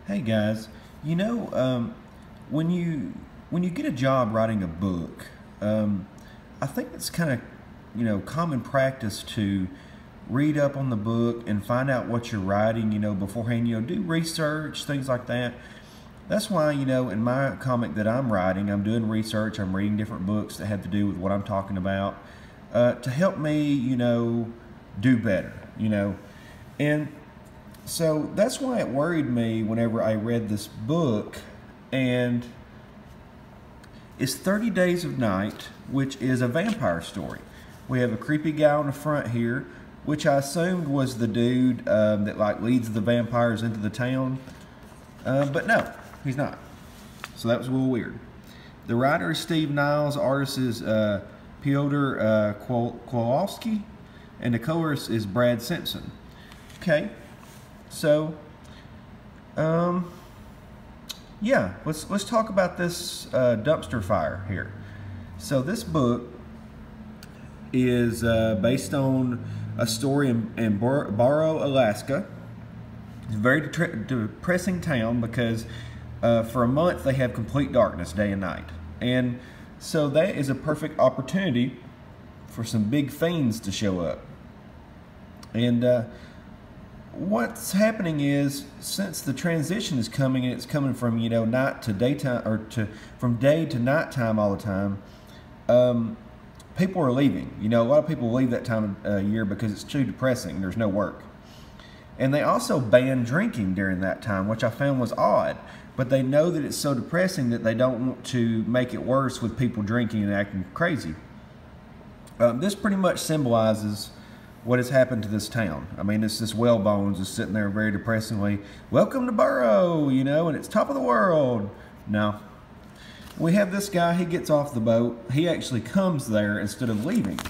Hey guys, you know, when you get a job writing a book, I think it's kind of common practice to read up on the book and find out what you're writing, beforehand. Do research, things like that. That's why in my comic that I'm writing, I'm doing research. I'm reading different books that have to do with what I'm talking about to help me, do better. And so that's why it worried me whenever I read this book, and it's 30 Days of Night, which is a vampire story. We have a creepy guy on the front here, which I assumed was the dude that like leads the vampires into the town, but no, he's not. So that was a little weird. The writer is Steve Niles, artist is Piotr Kowalski, and the colorist is Brad Simpson. Okay. So, yeah, let's talk about this dumpster fire here. So this book is based on a story in Barrow, Alaska. It's a very depressing town because for a month they have complete darkness day and night. And so that is a perfect opportunity for some big fiends to show up. And what's happening is, since the transition is coming and it's coming from night to daytime, or from day to nighttime all the time, people are leaving. A lot of people leave that time of year because it's too depressing. There's no work, and they also ban drinking during that time, which I found was odd. But they know that it's so depressing that they don't want to make it worse with people drinking and acting crazy. This pretty much symbolizes what has happened to this town. I mean, it's this Whalebones is sitting there very depressingly, welcome to Burrow, and it's top of the world. No. We have this guy, he gets off the boat. He actually comes there instead of leaving.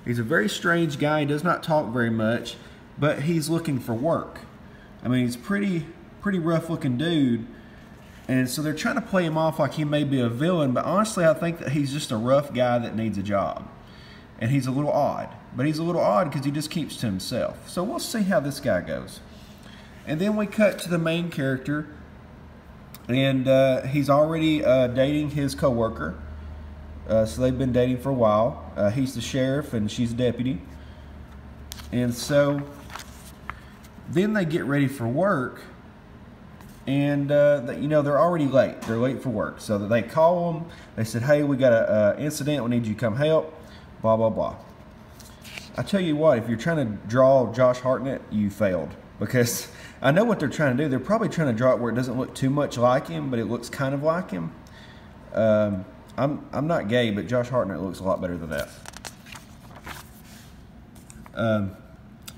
He's a very strange guy. He does not talk very much, but he's looking for work. I mean, he's pretty rough looking dude. And so they're trying to play him off like he may be a villain, but honestly, I think that he's just a rough guy that needs a job. And he's a little odd. But he's a little odd because he just keeps to himself. So we'll see how this guy goes. And then we cut to the main character. And he's already dating his co-worker. So they've been dating for a while. He's the sheriff and she's a deputy. And so then they get ready for work. And they're already late. They're late for work. So they call them. They said, hey, we got an incident. We need you to come help. Blah, blah, blah. I tell you what, if you're trying to draw Josh Hartnett, you failed. Because I know what they're trying to do. They're probably trying to draw it where it doesn't look too much like him, but it looks kind of like him. I'm not gay, but Josh Hartnett looks a lot better than that.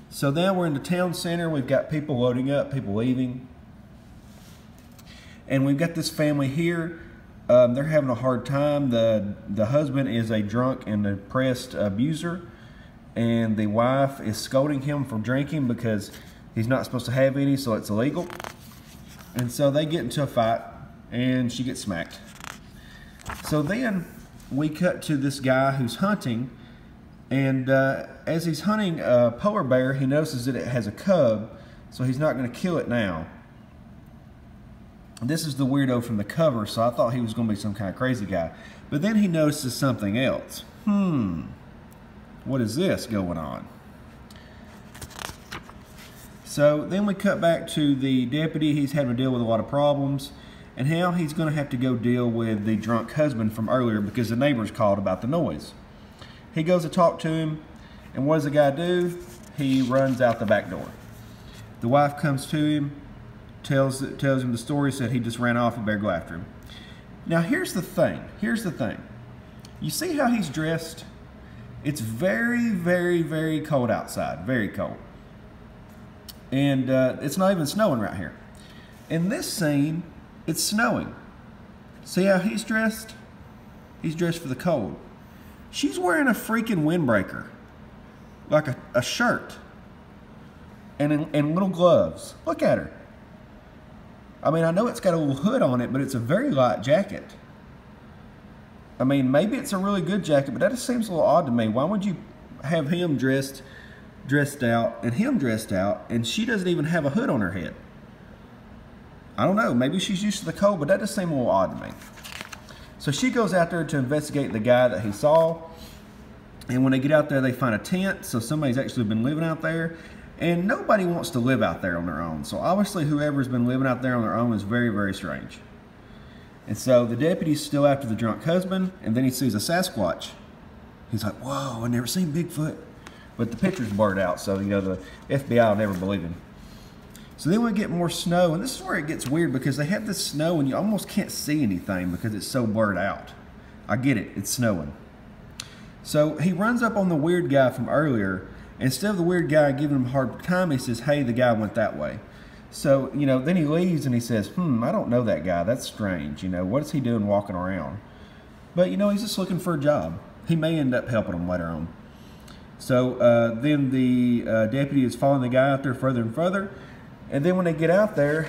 So now we're in the town center. We've got people loading up, people leaving. And we've got this family here. They're having a hard time. The husband is a drunk and depressed abuser, and the wife is scolding him for drinking because he's not supposed to have any, so it's illegal. And so they get into a fight, and she gets smacked. So then we cut to this guy who's hunting, and as he's hunting a polar bear, he notices that it has a cub, so he's not going to kill it now. This is the weirdo from the cover, so I thought he was going to be some kind of crazy guy. But then he notices something else. What is this going on? So then we cut back to the deputy. He's having to deal with a lot of problems. And now he's going to have to go deal with the drunk husband from earlier because the neighbors called about the noise. He goes to talk to him, and what does the guy do? He runs out the back door. The wife comes to him, tells him the story, said he just ran off, and better go after him. Now here's the thing. You see how he's dressed? It's very, very, very cold outside. Very cold. And it's not even snowing right here. In this scene, it's snowing. See how he's dressed? He's dressed for the cold. She's wearing a freaking windbreaker. Like a shirt. And little gloves. Look at her. I mean, I know it's got a little hood on it, but it's a very light jacket. I mean, maybe it's a really good jacket, but that just seems a little odd to me. Why would you have him dressed dressed out and him dressed out, and she doesn't even have a hood on her head. I don't know, maybe she's used to the cold, but that does seem a little odd to me. So she goes out there to investigate the guy that he saw. And when they get out there, they find a tent. So somebody's actually been living out there. And nobody wants to live out there on their own. So obviously whoever's been living out there on their own is very, very strange. And so the deputy's still after the drunk husband. And then he sees a Sasquatch. He's like, whoa, I've never seen Bigfoot. But the picture's blurred out. So, you know, the FBI will never believe him. So then we get more snow. And this is where it gets weird because they have this snow and you almost can't see anything because it's so blurred out. I get it. It's snowing. So he runs up on the weird guy from earlier. Instead of the weird guy giving him a hard time, he says, hey, the guy went that way. So, you know, then he leaves and he says, I don't know that guy. That's strange. You know, what is he doing walking around? But, you know, he's just looking for a job. He may end up helping him later on. So then the deputy is following the guy out there further and further. And then when they get out there,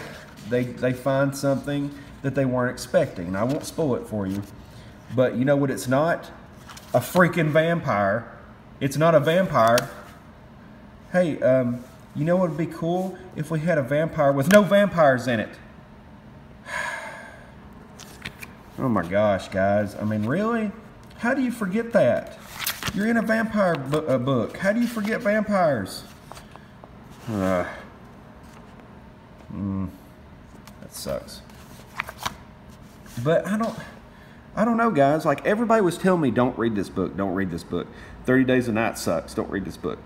they find something that they weren't expecting. And I won't spoil it for you. But you know what it's not? A freaking vampire. It's not a vampire. Hey, you know what would be cool? If we had a vampire with no vampires in it. Oh my gosh, guys. I mean, really? How do you forget that? You're in a vampire book. How do you forget vampires? That sucks. But I don't know, guys. Like, everybody was telling me, don't read this book. Don't read this book. 30 Days a Night sucks. Don't read this book.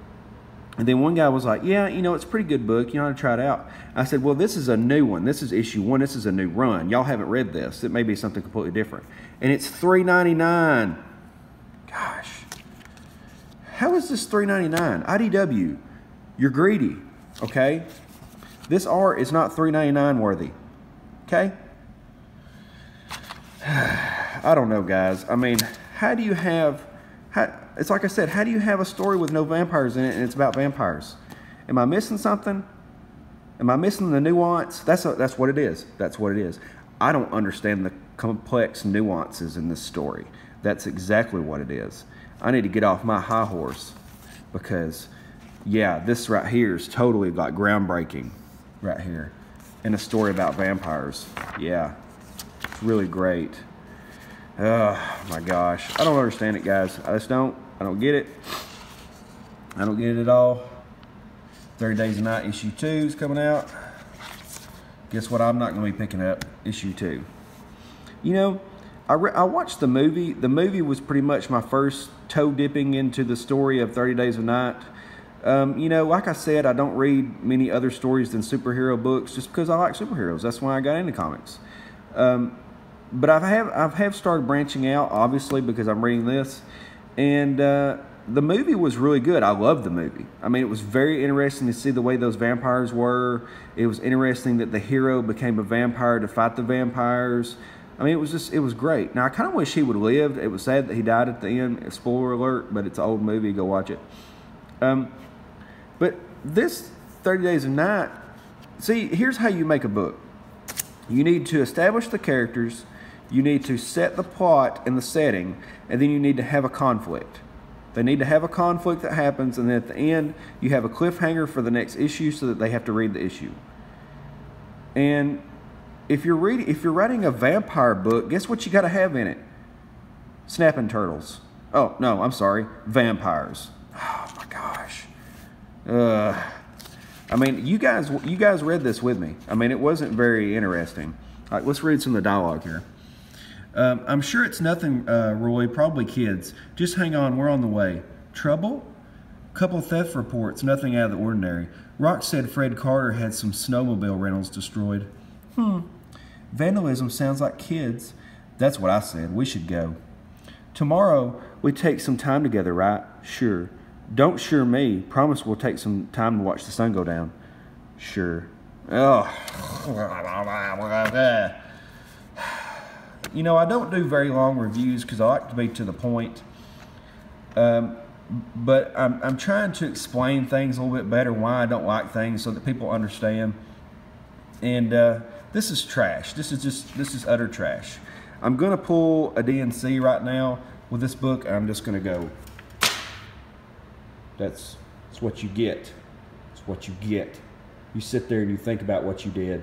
And then one guy was like, yeah, you know, it's a pretty good book. You ought to try it out. I said, well, this is a new one. This is issue 1. This is a new run. Y'all haven't read this. It may be something completely different. And it's $3.99. Gosh. How is this $3.99? IDW, you're greedy, okay? This art is not $3.99 worthy, okay? I don't know, guys. I mean, how do you have... it's like I said, how do you have a story with no vampires in it and it's about vampires? Am I missing something? Am I missing the nuance? That's what it is. That's what it is. I don't understand the complex nuances in this story. That's exactly what it is. I need to get off my high horse because, yeah, this right here is totally like groundbreaking right here. And a story about vampires. Yeah, it's really great. Oh my gosh, I don't understand it, guys. I don't get it. I don't get it at all. 30 Days a Night issue 2 is coming out. Guess what? I'm not going to be picking up issue 2. You know, I watched the movie. The movie was pretty much my first toe dipping into the story of 30 Days a Night. You know, like I said, I don't read many other stories than superhero books just because I like superheroes. That's why I got into comics. But I have started branching out, obviously, because I'm reading this. And the movie was really good. I loved the movie. I mean, it was very interesting to see the way those vampires were. It was interesting that the hero became a vampire to fight the vampires. I mean, it was great. Now, I kind of wish he would have lived. It was sad that he died at the end. Spoiler alert, but it's an old movie. Go watch it. But this 30 Days a Night, see, here's how you make a book. You need to establish the characters. You need to set the plot and the setting, and then you need to have a conflict. They need to have a conflict that happens, and then at the end, you have a cliffhanger for the next issue so that they have to read the issue. And if you're writing a vampire book, guess what you got to have in it? Snapping turtles. Oh, no, I'm sorry. Vampires. Oh, my gosh. I mean, you guys read this with me. I mean, it wasn't very interesting. All right, let's read some of the dialogue here. I'm sure it's nothing, Roy, probably kids. Just hang on, we're on the way. Trouble? Couple theft reports, nothing out of the ordinary. Rock said Fred Carter had some snowmobile rentals destroyed. Vandalism sounds like kids. That's what I said. We should go. Tomorrow, we take some time together, right? Sure. Don't sure me. Promise we'll take some time to watch the sun go down. Sure. Oh. You know, I don't do very long reviews because I like to be to the point. But I'm trying to explain things a little bit better, why I don't like things, so that people understand. And this is trash. This is utter trash. I'm gonna pull a DNC right now with this book, and I'm just gonna go. That's what you get. It's what you get. You sit there and you think about what you did.